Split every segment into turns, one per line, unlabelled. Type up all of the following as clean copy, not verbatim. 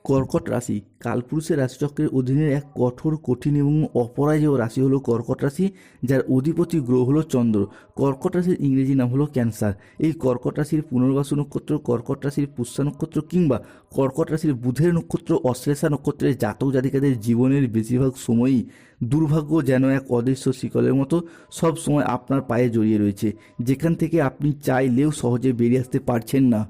কর্কট রাশি কালপুরুষের রাশিচক্রের অধীনে এক কঠোর, কঠিন এবং অপরাজেয় রাশি হলো কর্কট রাশি, যার অধিপতি গ্রহ হলো চন্দ্র। কর্কট রাশির ইংরেজি নাম হলো ক্যান্সার। এই কর্কট রাশির পুনর্বাসু নক্ষত্র, কর্কট রাশির পুষ্যা নক্ষত্র কিংবা কর্কট রাশির বুধের নক্ষত্র অশ্লেষা নক্ষত্রের জাতক জাতিকাদের জীবনের বেশিরভাগ সময়ই দুর্ভাগ্য যেন এক অদৃশ্য শিকলের মতো সব সময় আপনার পায়ে জড়িয়ে রয়েছে, যেখান থেকে আপনি চাইলেও সহজে বেরিয়ে আসতে পারছেন না।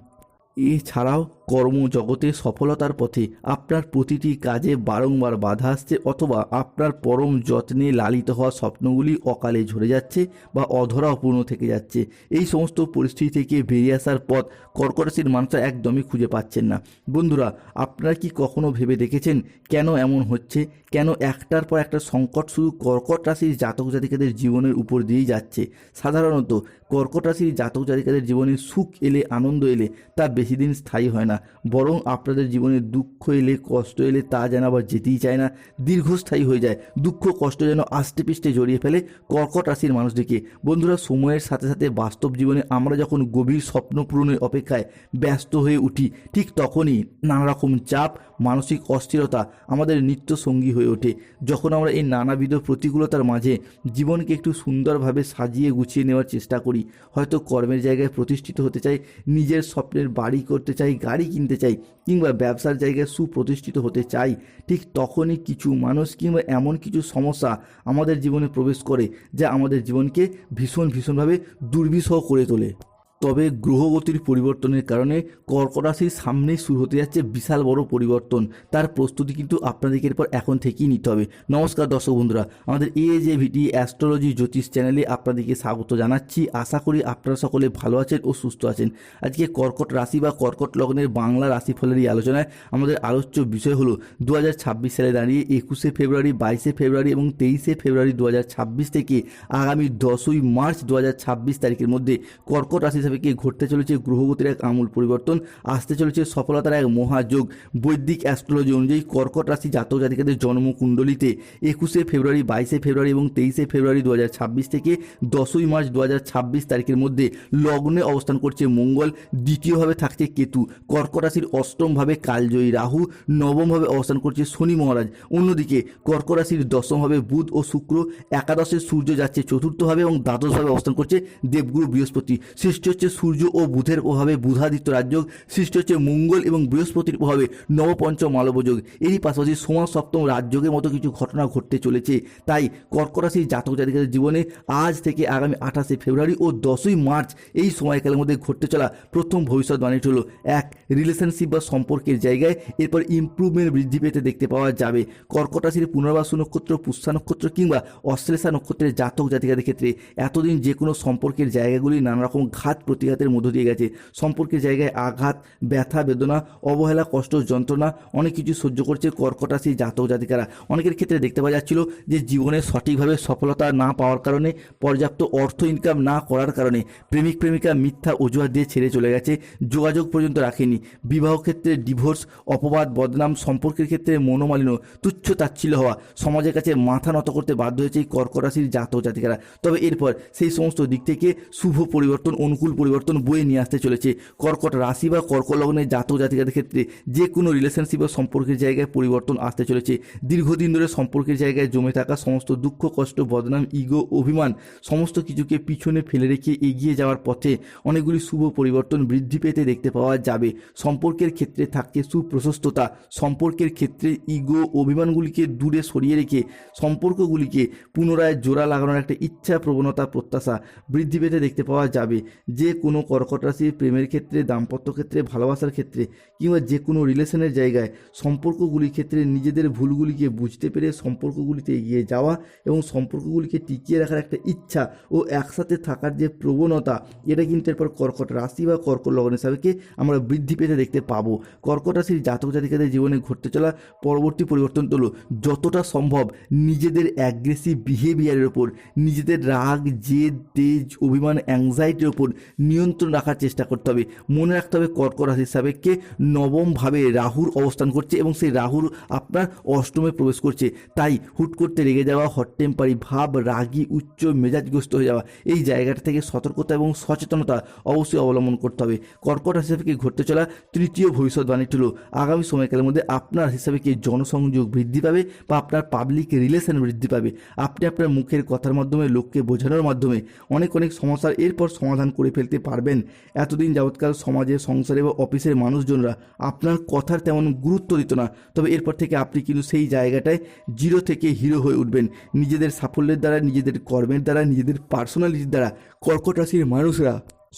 এছাড়াও কর্মজগতে সফলতার পথে আপনার প্রতিটি কাজে বারংবার বাধা আসছে, অথবা আপনার পরম যত্নে লালিত হওয়া স্বপ্নগুলি অকালে ঝরে যাচ্ছে বা অধরা অপূর্ণ থেকে যাচ্ছে। এই সমস্ত পরিস্থিতি থেকে বেরিয়ে আসার পথ কর্কট রাশির মানুষরা একদমই খুঁজে পাচ্ছেন না। বন্ধুরা, আপনারা কি কখনো ভেবে দেখেছেন কেন এমন হচ্ছে? কেন একটার পর একটা সংকট শুধু কর্কট রাশির জাতক জাতিকাদের জীবনের উপর দিয়েই যাচ্ছে? সাধারণত কর্কট রাশির জাতক জাতিকাদের জীবনে সুখ এলে, আনন্দ এলে তা বেশি দিন স্থায়ী হয় না, বরং আপনাদের জীবনে দুঃখ এলে, কষ্ট এলে তা যেন আবার যেতেই চায় না, দীর্ঘস্থায়ী হয়ে যায়। দুঃখ কষ্ট যেন আষ্টে পৃষ্ঠে জড়িয়ে ফেলে কর্কট রাশির মানুষদেরকে। বন্ধুরা, সময়ের সাথে সাথে বাস্তব জীবনে আমরা যখন গভীর স্বপ্ন পূরণের অপেক্ষায় ব্যস্ত হয়ে উঠি, ঠিক তখনই নানা রকম চাপ, মানসিক অস্থিরতা আমাদের নিত্য সঙ্গী হয়ে ওঠে। যখন আমরা এই নানাবিধ প্রতিকূলতার মাঝে জীবনকে একটু সুন্দরভাবে সাজিয়ে গুছিয়ে নেওয়ার চেষ্টা করি, হয়তো কর্মের জায়গায় প্রতিষ্ঠিত হতে চাই, নিজের স্বপ্নের বাড়ি করতে চাই, গাড়ি কিনতে চাই, কিংবা ব্যবসার জায়গায় সুপ্রতিষ্ঠিত হতে চাই, ঠিক তখনই কিছু মানুষ কিংবা এমন কিছু সমস্যা আমাদের জীবনে প্রবেশ করে যা আমাদের জীবনকে ভীষণভাবে দুর্বিষহ করে তোলে। তবে গ্রহগতির পরিবর্তনের কারণে কর্কট রাশির সামনেই শুরু হতে যাচ্ছে বিশাল বড় পরিবর্তন। তার প্রস্তুতি কিন্তু আপনাদেরকে এরপর এখন থেকেই নিতে হবে। নমস্কার দর্শক বন্ধুরা, আমাদের AJVT অ্যাস্ট্রোলজি জ্যোতিষ চ্যানেলে আপনাদেরকে স্বাগত জানাচ্ছি। আশা করি আপনারা সকলে ভালো আছেন ও সুস্থ আছেন। আজকে কর্কট রাশি বা কর্কট লগ্নের বাংলা রাশিফলের এই আলোচনায় আমাদের আলোচ্য বিষয় হলো 2026 সালে দাঁড়িয়ে 21শে ফেব্রুয়ারি, 22শে ফেব্রুয়ারি এবং 23শে ফেব্রুয়ারি 2026 থেকে আগামী 10ই মার্চ 2026 তারিখের মধ্যে কর্কট রাশি হিসাবে ঘটতে চলেছে গ্রহগতির এক আমূল পরিবর্তন, আসতে চলেছে সফলতার এক মহাযোগ। বৈদিক অ্যাস্ট্রোলজি অনুযায়ী কর্কট রাশি জাতক জাতিকাদের জন্মকুণ্ডলিতে 21শে ফেব্রুয়ারি, 22শে ফেব্রুয়ারি এবং 23শে ফেব্রুয়ারি 2026 থেকে 10ই মার্চ 2026 তারিখের মধ্যে লগ্নে অবস্থান করছে মঙ্গল, দ্বিতীয়ভাবে থাকছে কেতু, কর্কট রাশির অষ্টমভাবে কালজয়ী রাহু, নবমভাবে অবস্থান করছে শনি মহারাজ। অন্যদিকে কর্কট রাশির দশমভাবে বুধ ও শুক্র, একাদশে সূর্য যাচ্ছে চতুর্থভাবে এবং দ্বাদশভাবে অবস্থান করছে দেবগুরু বৃহস্পতি। সৃষ্টি হচ্ছে সূর্য ও বুধের প্রভাবে বুধাদিত্য রাজযোগ, সৃষ্টি হচ্ছে মঙ্গল এবং বৃহস্পতির প্রভাবে নবপঞ্চম মালবযোগ। এরই পাশাপাশি সমাজ সপ্তম রাজযোগের মতো কিছু ঘটনা ঘটতে চলেছে। তাই কর্কট রাশির জাতক জাতিকাদের জীবনে আজ থেকে আগামী 28শে ফেব্রুয়ারি ও 10ই মার্চ এই সময়কালের মধ্যে ঘটতে চলা প্রথম ভবিষ্যৎবাণীটি হলো এক, রিলেশনশিপ বা সম্পর্কের জায়গায় এরপর ইমপ্রুভমেন্ট বৃদ্ধি পেতে দেখতে পাওয়া যাবে। কর্কট রাশির পুনর্বাসু নক্ষত্র, পুষ্যা নক্ষত্র কিংবা অশ্লেষা নক্ষত্রের জাতক জাতিকাদের ক্ষেত্রে এতদিন যে কোনো সম্পর্কের জায়গাগুলি নানা রকম ঘাত প্রতিঘাতের মধ্য দিয়ে গেছে। সম্পর্কের জায়গায় আঘাত, ব্যথা, বেদনা, অবহেলা, কষ্ট, যন্ত্রণা অনেক কিছু সহ্য করছে কর্কট রাশির জাতক জাতিকারা। অনেকের ক্ষেত্রে দেখতে পাওয়া যাচ্ছিল যে জীবনে সঠিকভাবে সফলতা না পাওয়ার কারণে, পর্যাপ্ত অর্থ ইনকাম না করার কারণে প্রেমিক প্রেমিকা মিথ্যা অজুহাত দিয়ে ছেড়ে চলে গেছে, যোগাযোগ পর্যন্ত রাখেনি। বিবাহ ক্ষেত্রে ডিভোর্স, অপবাদ, বদনাম, সম্পর্কের ক্ষেত্রে মনোমালিন্য, তুচ্ছ তাচ্ছিল্য হওয়া, সমাজের কাছে মাথা নত করতে বাধ্য হয়েছে এই কর্কট রাশির জাতক জাতিকারা। তবে এরপর সেই সমস্ত দিক থেকে শুভ পরিবর্তন, অনুকূল পরিবর্তন বয়ে নিয়ে আসতে চলেছে। কর্কট রাশি বা কর্কট লগ্নের জাতক জাতিকাদের ক্ষেত্রে যে কোনো রিলেশনশিপ বা সম্পর্কের জায়গায় পরিবর্তন আসতে চলেছে। দীর্ঘদিন ধরে সম্পর্কের জায়গায় জমে থাকা সমস্ত দুঃখ, কষ্ট, বদনাম, ইগো, অভিমান সমস্ত কিছুকে পিছনে ফেলে রেখে এগিয়ে যাওয়ার পথে অনেকগুলি শুভ পরিবর্তন বৃদ্ধি পেতে দেখতে পাওয়া যাবে। সম্পর্কের ক্ষেত্রে থাকছে সুপ্রশস্ততা। সম্পর্কের ক্ষেত্রে ইগো, অভিমানগুলিকে দূরে সরিয়ে রেখে সম্পর্কগুলিকে পুনরায় জোড়া লাগানোর একটা ইচ্ছা, প্রবণতা, প্রত্যাশা বৃদ্ধি পেতে দেখতে পাওয়া যাবে। যে কোনো কর্কট রাশির প্রেমের ক্ষেত্রে, দাম্পত্য ক্ষেত্রে, ভালোবাসার ক্ষেত্রে কিংবা যে কোনো রিলেশনের জায়গায় সম্পর্কগুলির ক্ষেত্রে নিজেদের ভুলগুলিকে বুঝতে পেরে সম্পর্কগুলিতে এগিয়ে যাওয়া এবং সম্পর্কগুলিকে টিকিয়ে রাখার একটা ইচ্ছা ও একসাথে থাকার যে প্রবণতা, এটা কিন্তু এরপর কর্কট রাশি বা কর্কট লগ্ন হিসাবে আমরা বৃদ্ধি পেতে দেখতে পাবো। কর্কট রাশির জাতক জাতিকাদের জীবনে ঘটতে চলা পরবর্তী পরিবর্তন হলো যতটা সম্ভব নিজেদের অ্যাগ্রেসিভ বিহেভিয়ারের ওপর, নিজেদের রাগ, জেদ, তেজ, অভিমান, অ্যাংজাইটির ওপর নিয়ন্ত্রণ রাখার চেষ্টা করতে হবে। মনে রাখতে হবে কর্কট রাশির সাপেক্ষে নবমভাবে রাহুর অবস্থান করছে এবং সেই রাহুর আপনার অষ্টমে প্রবেশ করছে। তাই হুট করতে রেগে যাওয়া, হট টেম্পারি ভাব, রাগী, উচ্চ মেজাজগ্রস্ত হয়ে যাওয়া, এই জায়গাটা থেকে সতর্কতা এবং সচেতনতা অবশ্যই অবলম্বন করতে হবে। কর্কট রাশি সাপেক্ষে ঘটতে চলা তৃতীয় ভবিষ্যৎবাণীটি হলো আগামী সময়কালের মধ্যে আপনার হিসাবে কি জনসংযোগ বৃদ্ধি পাবে বা আপনার পাবলিক রিলেশন বৃদ্ধি পাবে। আপনি আপনার মুখের কথার মাধ্যমে, লোককে বোঝানোর মাধ্যমে অনেক সমস্যার এরপর সমাধান করে ফেলতে পারবেন। এতদিন যাবৎকাল সমাজে, সংসারে বা অফিসের মানুষজনরা আপনার কথার তেমন গুরুত্ব দিত না, তবে এরপর থেকে আপনি কিন্তু সেই জায়গাটায় জিরো থেকে হিরো হয়ে উঠবেন। নিজেদের সাফল্যের দ্বারা, নিজেদের কর্মের দ্বারা, নিজেদের পার্সোনালিটির দ্বারা কর্কট রাশির মানুষরা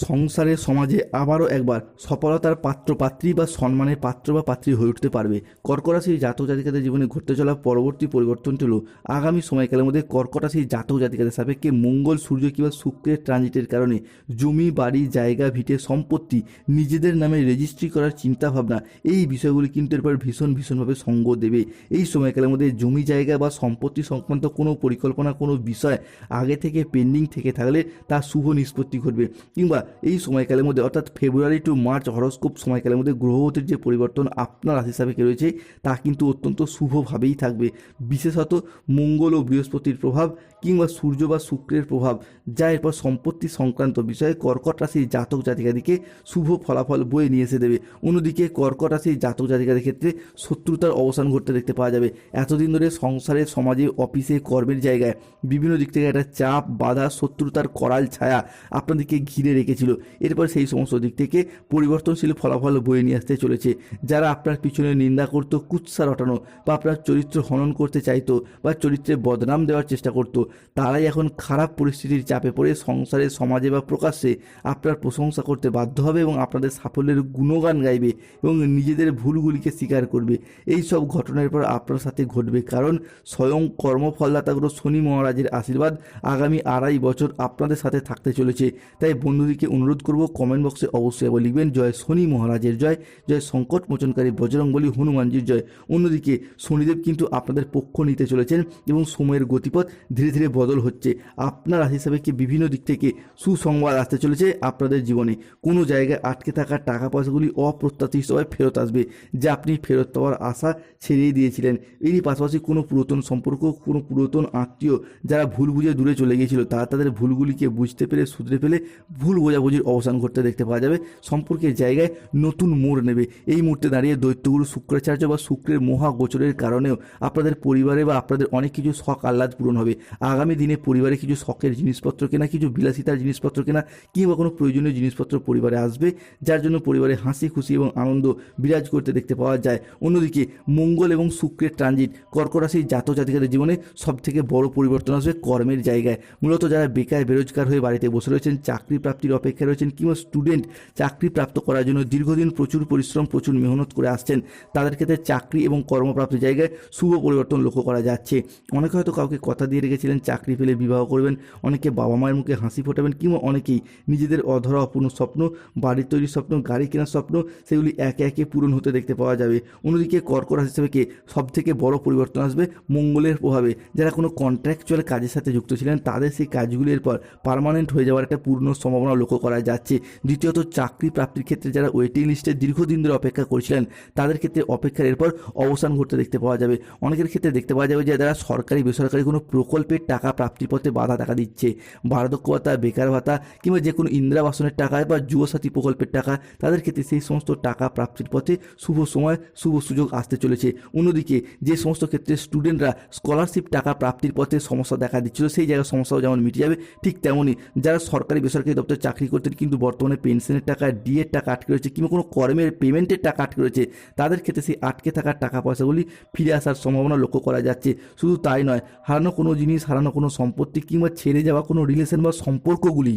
সংসারে, সমাজে আবারও একবার সফলতার পাত্রপাত্রী বা সম্মানের পাত্র বা পাত্রী হয়ে উঠতে পারবে। কর্কট রাশির জাতক জাতিকাদের জীবনে ঘটতে চলা পরবর্তী পরিবর্তনটি হলো আগামী সময়কালের মধ্যে কর্কট রাশির জাতক জাতিকাদের সাপেক্ষে মঙ্গল, সূর্য কিংবা শুক্রের ট্রানজিটের কারণে জমি, বাড়ি, জায়গা, ভিটে, সম্পত্তি নিজেদের নামে রেজিস্ট্রি করার চিন্তাভাবনা, এই বিষয়গুলি কিন্তু এরপর ভীষণভাবে সঙ্গ দেবে। এই সময়কালের মধ্যে জমি, জায়গা বা সম্পত্তি সংক্রান্ত কোনো পরিকল্পনা, কোনো বিষয় আগে থেকে পেন্ডিং থেকে থাকলে তার শুভ নিষ্পত্তি ঘটবে। কিংবা এই সময়কালের মধ্যে অর্থাৎ ফেব্রুয়ারি টু মার্চ হরস্কোপ সময়কালের মধ্যে গ্রহগতির যে পরিবর্তন আপনার রাশি সাপেক্ষে রয়েছে তা কিন্তু অত্যন্ত শুভভাবেই থাকবে। বিশেষত মঙ্গল ও বৃহস্পতির প্রভাব কিংবা সূর্য বা শুক্রের প্রভাব, যা এরপর সম্পত্তি সংক্রান্ত বিষয়ে কর্কট রাশির জাতক জাতিকাদিকে শুভ ফলাফল বয়ে নিয়ে এসে দেবে। অন্যদিকে কর্কট রাশির জাতক জাতিকাদের ক্ষেত্রে শত্রুতার অবসান ঘটতে দেখতে পাওয়া যাবে। এতদিন ধরে সংসারে, সমাজে, অফিসে, কর্মের জায়গায় বিভিন্ন দিক থেকে একটা চাপ, বাধা, শত্রুতার করাল ছায়া আপনাদেরকে ঘিরে রেখেছিল। এরপর সেই সমস্ত দিক থেকে পরিবর্তনশীল ফলাফল বয়ে নিয়ে আসতে চলেছে। যারা আপনার পিছনে নিন্দা করত, কুৎসা রটানো বা আপনার চরিত্র হনন করতে চাইতো বা চরিত্রে বদনাম দেওয়ার চেষ্টা করত, তারাই এখন খারাপ পরিস্থিতির চাপে পড়ে সংসারে, সমাজে বা প্রকাশ্যে আপনার প্রশংসা করতে বাধ্য হবে এবং আপনাদের সাফল্যের গুণগান গাইবে এবং নিজেদের ভুলগুলিকে স্বীকার করবে। এই সব ঘটনার পর আপনার সাথে ঘটবে, কারণ স্বয়ং কর্মফলদাতা গ্রহ শনি মহারাজের আশীর্বাদ আগামী 2.5 বছর আপনাদের সাথে থাকতে চলেছে। তাই বন্ধুদিকে অনুরোধ করব, কমেন্ট বক্সে অবশ্যই আবার লিখবেন জয় শনি মহারাজের জয়, জয় সংকট মোচনকারী বজরংবলী হনুমানজির জয়। অন্যদিকে শনিদেব কিন্তু আপনাদের পক্ষ নিতে চলেছেন এবং সময়ের গতিপথ ধীরে ধীরে বদল হচ্ছে। আপনার রাশি হিসাবে কি বিভিন্ন দিক থেকে সুসংবাদ আসতে চলেছে আপনাদের জীবনে। কোনো জায়গায় আটকে থাকা টাকা পয়সাগুলি অপ্রত্যাশিতভাবে ফেরত আসবে, যা আপনি ফেরত পাওয়ার আশা ছেড়েই দিয়েছিলেন। এরই পাশাপাশি কোনো পুরাতন সম্পর্ক, কোনো পুরাতন আত্মীয় যারা ভুল বুঝে দূরে চলে গিয়েছিল, তারা তাদের ভুলগুলিকে বুঝতে পেরে, শুধরে ফেলে ভুল বোঝাবুঝির অবসান ঘটতে দেখতে পাওয়া যাবে। সম্পর্কের জায়গায় নতুন মোড় নেবে। এই মুহূর্তে দাঁড়িয়ে দৈত্যগুরু শুক্রাচার্য বা শুক্রের মহাগোচরের কারণেও আপনাদের পরিবারে বা আপনাদের অনেক কিছু শখ আহ্লাদ পূরণ হবে। আগামী দিনে পরিবারে কিছু শখের জিনিসপত্র কেনা, কিছু বিলাসিতার জিনিসপত্র কেনা কিংবা কোনো প্রয়োজনীয় জিনিসপত্র পরিবারে আসবে, যার জন্য পরিবারে হাসি, খুশি এবং আনন্দ বিরাজ করতে দেখতে পাওয়া যায়। অন্যদিকে মঙ্গল এবং শুক্রের ট্রানজিট কর্কট রাশির জাতক জাতিকাদের জীবনে সবথেকে বড় পরিবর্তন আসবে কর্মের জায়গায়। মূলত যারা বেকার, বেরোজগার হয়ে বাড়িতে বসে রয়েছেন, চাকরি প্রাপ্তির অপেক্ষায় রয়েছেন কিংবা স্টুডেন্ট চাকরি প্রাপ্ত করার জন্য দীর্ঘদিন প্রচুর পরিশ্রম, প্রচুর মেহনত করে আসছেন, তাদের ক্ষেত্রে চাকরি এবং কর্মপ্রাপ্তির জায়গায় শুভ পরিবর্তন লক্ষ্য করা যাচ্ছে। অনেকে হয়তো কাউকে কথা দিয়ে রেখেছিলেন চাকরি পেলে বিবাহ করবেন, অনেকে বাবা মায়ের মুখে হাসি ফোটাবেন কিংবা অনেকেই নিজেদের অধরা অপূর্ণ স্বপ্ন, বাড়ি তৈরির স্বপ্ন, গাড়ি কেনার স্বপ্ন, সেগুলি একে একে পূরণ হতে দেখতে পাওয়া যাবে। অন্যদিকে কর্কট রাশি হিসেবে সবথেকে বড় পরিবর্তন আসবে মঙ্গলের প্রভাবে। যারা কোনো কন্ট্রাকচুয়াল কাজের সাথে যুক্ত ছিলেন, তাদের সেই কাজগুলির পর পার্মানেন্ট হয়ে যাওয়ার একটা পূর্ণ সম্ভাবনা লক্ষ্য করা যাচ্ছে। দ্বিতীয়ত চাকরি প্রাপ্তির ক্ষেত্রে যারা ওয়েটিং লিস্টে দীর্ঘদিন ধরে অপেক্ষা করছিলেন, তাদের ক্ষেত্রে অপেক্ষার এরপর অবসান ঘটতে দেখতে পাওয়া যাবে। অনেকের ক্ষেত্রে দেখতে পাওয়া যাবে যে যারা সরকারি বেসরকারি কোনো প্রকল্পের টাকা প্রাপ্তির পথে বাধা দেখা দিচ্ছে, বার্ধক্য ভাতা, বেকার ভাতা কিংবা যে কোনো ইন্দিরা আবাসনের টাকা বা যুবসাথী প্রকল্পের টাকা, তাদের ক্ষেত্রে সেই সমস্ত টাকা প্রাপ্তির পথে শুভ সময়, শুভ সুযোগ আসতে চলেছে। অন্যদিকে যে সমস্ত ক্ষেত্রে স্টুডেন্টরা স্কলারশিপ টাকা প্রাপ্তির পথে সমস্যা দেখা দিচ্ছিল, সেই জায়গায় সমস্যাও যেমন মিটে যাবে, ঠিক তেমনই যারা সরকারি বেসরকারি দপ্তরে চাকরি করতেন কিন্তু বর্তমানে পেনশনের টাকা, ডিএর টাকা আটকে রয়েছে কিংবা কোনো কর্মের পেমেন্টের টাকা আটকে রয়েছে, তাদের ক্ষেত্রে সেই আটকে থাকা টাকা পয়সাগুলি ফিরে আসার সম্ভাবনা লক্ষ্য করা যাচ্ছে। শুধু তাই নয়, হারানো কোনো জিনিস, হারানো কোনো সম্পত্তি কিংবা ছেড়ে যাওয়া কোনো রিলেশন বা সম্পর্কগুলি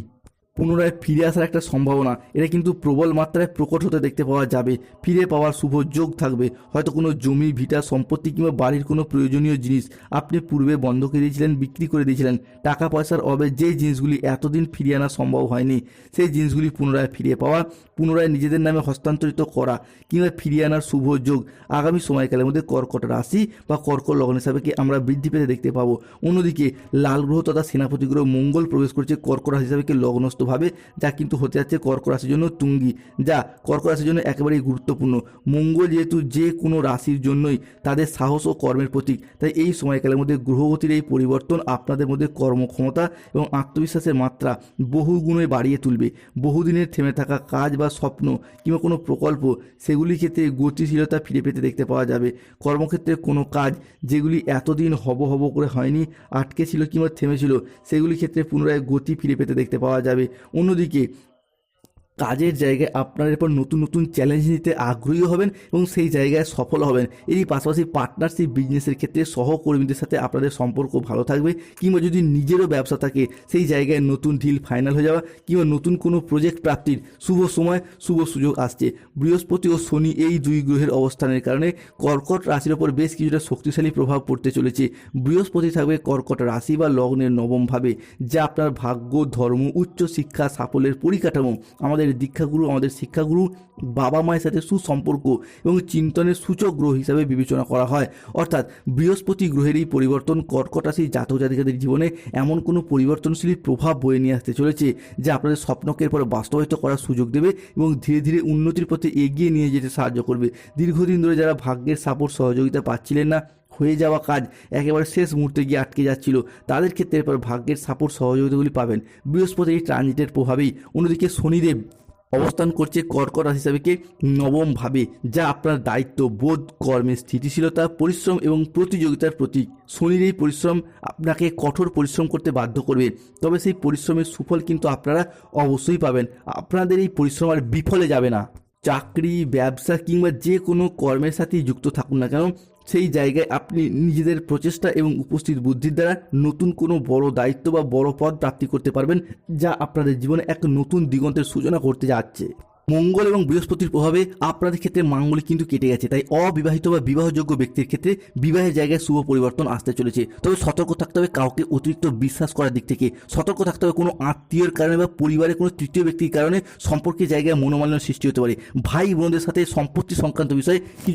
পুনরায় ফিরে আসার একটা সম্ভাবনা, এটা কিন্তু প্রবল মাত্রায় প্রকট হতে দেখতে পাওয়া যাবে। ফিরে পাওয়ার শুভ যোগ থাকবে। হয়তো কোনো জমি, ভিটা, সম্পত্তি কিংবা বাড়ির কোনো প্রয়োজনীয় জিনিস আপনি পূর্বে বন্ধকে দিয়েছিলেন, বিক্রি করে দিয়েছিলেন, টাকা পয়সার অভাবে যে জিনিসগুলি এতদিন ফিরিয়ে আনা সম্ভব হয়নি, সেই জিনিসগুলি পুনরায় ফিরে পাওয়া, পুনরায় নিজেদের নামে হস্তান্তরিত করা কিংবা ফিরিয়ে আনার শুভ যোগ আগামী সময়কালের মধ্যে কর্কট রাশি বা কর্কট লগ্ন হিসাবে আমরা বৃদ্ধি পেতে দেখতে পাবো। অন্যদিকে লাল গ্রহ তথা সেনাপতি গ্রহ মঙ্গল প্রবেশ করছে কর্কট রাশি হিসাবে লগ্নস্থ ভাবে, যা কিন্তু হতে যাচ্ছে কর্কট রাশির জন্য তুঙ্গি, যা কর্কট রাশির জন্য একেবারেই গুরুত্বপূর্ণ। মঙ্গল যেহেতু যে কোনো রাশির জন্যই তাদের সাহস ও কর্মের প্রতীক, তাই এই সময়কালের মধ্যে গ্রহগতির এই পরিবর্তন আপনাদের মধ্যে কর্মক্ষমতা এবং আত্মবিশ্বাসের মাত্রা বহু গুণে বাড়িয়ে তুলবে। বহুদিনের থেমে থাকা কাজ বা স্বপ্ন কিংবা কোনো প্রকল্প, সেগুলির ক্ষেত্রে গতিশীলতা ফিরে পেতে দেখতে পাওয়া যাবে। কর্মক্ষেত্রে কোনো কাজ যেগুলি এতদিন হব হব করে হয়নি, আটকে ছিল কিংবা থেমেছিল, সেগুলির ক্ষেত্রে পুনরায় গতি ফিরে পেতে দেখতে পাওয়া যাবে। অন্যদিকে কাজের জায়গায় আপনার এরপর নতুন নতুন চ্যালেঞ্জ নিতে আগ্রহী হবেন এবং সেই জায়গায় সফল হবেন। এরই পাশাপাশি পার্টনারশিপ বিজনেসের ক্ষেত্রে সহকর্মীদের সাথে আপনাদের সম্পর্ক ভালো থাকবে, কিংবা যদি নিজেরও ব্যবসা থাকে সেই জায়গায় নতুন ডিল ফাইনাল হয়ে যাওয়া কিংবা নতুন কোনো প্রজেক্ট প্রাপ্তির শুভ সময়, শুভ সুযোগ আসছে। বৃহস্পতি ও শনি এই দুই গ্রহের অবস্থানের কারণে কর্কট রাশির ওপর বেশ কিছুটা শক্তিশালী প্রভাব পড়তে চলেছে। বৃহস্পতি থাকবে কর্কট রাশি বা লগ্নের নবমভাবে, যা আপনার ভাগ্য, ধর্ম, উচ্চ শিক্ষা, সাফল্যের পরিকাঠামো, আমাদের দীক্ষাগুরু, আমাদের শিক্ষাগুরু, বাবা মায়ের সাথে সুসম্পর্ক এবং চিন্তনের সূচক গ্রহ হিসাবে বিবেচনা করা হয়। অর্থাৎ বৃহস্পতি গ্রহের এই পরিবর্তন কর্কট রাশির জাতক জাতিকাদের জীবনে এমন কোনো পরিবর্তনশীল প্রভাব বয়ে নিয়ে আসতে চলেছে, যা আপনাদের স্বপ্নকে এরপর বাস্তবায়িত করার সুযোগ দেবে এবং ধীরে ধীরে উন্নতির পথে এগিয়ে নিয়ে যেতে সাহায্য করবে। দীর্ঘদিন ধরে যারা ভাগ্যের সাপোর্ট সহযোগিতা পাচ্ছিলেন না, হয়ে যাওয়া কাজ একেবারে শেষ মুহূর্তে গিয়ে আটকে যাচ্ছিল, তাদের ক্ষেত্রে এরপর ভাগ্যের সাপোর্ট সহযোগিতাগুলি পাবেন বৃহস্পতির এই ট্রানজিটের প্রভাবেই। অন্যদিকে শনিদেব অবস্থান করছে কর্কট রাশি হিসাবে নবম ভাবে, যা আপনার দায়িত্ব বোধ, কর্মের স্থিতিশীলতা, পরিশ্রম এবং প্রতিযোগিতার প্রতীক। শনির এই পরিশ্রম আপনাকে কঠোর পরিশ্রম করতে বাধ্য করবে, তবে সেই পরিশ্রমের সুফল কিন্তু আপনারা অবশ্যই পাবেন। আপনাদের এই পরিশ্রম আর বিফলে যাবে না। চাকরি, ব্যবসা কিংবা যে কোনো কর্মের সাথেই যুক্ত থাকুন না কেন, সেই জায়গায় আপনি নিজেদের প্রচেষ্টা এবং উপস্থিত বুদ্ধির দ্বারা নতুন কোনো বড় দায়িত্ব বা বড় পদ প্রাপ্তি করতে পারবেন, যা আপনাদের জীবনে এক নতুন দিগন্তের সূচনা করতে যাচ্ছে। মঙ্গল এবং বৃহস্পতির প্রভাবে আপনাদের ক্ষেত্রে মাঙ্গলিক কিন্তু কেটে গেছে, তাই অবিবাহিত বা বিবাহযোগ্য ব্যক্তির ক্ষেত্রে বিবাহের জায়গায় শুভ পরিবর্তন আসতে চলেছে। তবে সতর্ক থাকতে হবে কাউকে অতিরিক্ত বিশ্বাস করার দিক থেকে, সতর্ক থাকতে হবে কোনো আত্মীয়ের কারণে বা পরিবারের কোনো তৃতীয় ব্যক্তির কারণে সম্পর্কের জায়গায় মনোমালিন্য সৃষ্টি হতে পারে। ভাই বোনদের সাথে সম্পত্তি সংক্রান্ত বিষয়ে